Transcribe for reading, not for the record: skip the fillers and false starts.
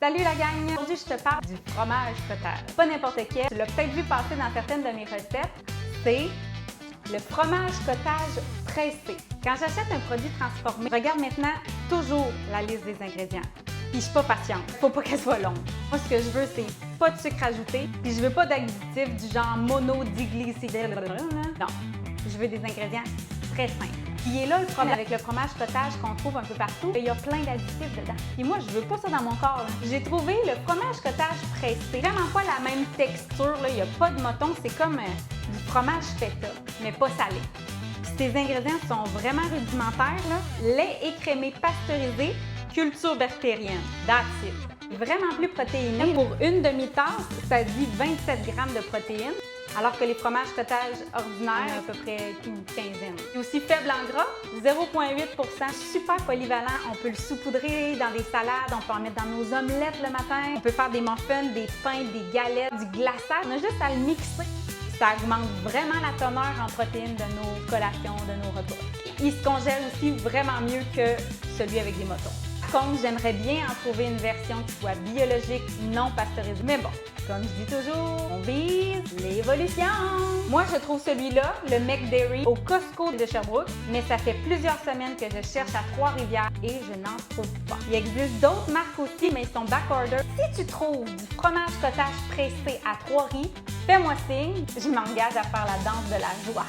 Salut la gang! Aujourd'hui, je te parle du fromage cottage. Pas n'importe quel, tu l'as peut-être vu passer dans certaines de mes recettes, c'est le fromage cottage pressé. Quand j'achète un produit transformé, je regarde maintenant toujours la liste des ingrédients. Puis je suis pas patiente, faut pas qu'elle soit longue. Moi, ce que je veux, c'est pas de sucre ajouté, puis je veux pas d'additifs du genre monodiglycéride. Non, je veux des ingrédients très simples. Il est là le problème avec le fromage cottage qu'on trouve un peu partout. Il y a plein d'additifs dedans. Et moi, je veux pas ça dans mon corps. J'ai trouvé le fromage cottage pressé. Vraiment pas la même texture. Là. Il n'y a pas de moton. C'est comme du fromage feta, mais pas salé. Ces ingrédients sont vraiment rudimentaires. Là. Lait écrémé pasteurisé, culture bactérienne. That's it. Vraiment plus protéiné. Pour une demi-tasse, ça dit 27 grammes de protéines. Alors que les fromages cottage ordinaires, à peu près une quinzaine. C'est aussi faible en gras, 0,8 super polyvalent. On peut le saupoudrer dans des salades, on peut en mettre dans nos omelettes le matin. On peut faire des muffins, des pains, des galettes, du glaçage. On a juste à le mixer. Ça augmente vraiment la teneur en protéines de nos collations, de nos repas. Il se congèle aussi vraiment mieux que celui avec des motons. Par contre, j'aimerais bien en trouver une version qui soit biologique, non pasteurisée. Mais bon, comme je dis toujours, on vise l'évolution! Moi, je trouve celui-là, le McDairy, au Costco de Sherbrooke, mais ça fait plusieurs semaines que je cherche à Trois-Rivières et je n'en trouve pas. Il existe d'autres marques aussi, mais ils sont backorder. Si tu trouves du fromage cottage pressé à Trois-Rivières, fais-moi signe, je m'engage à faire la danse de la joie.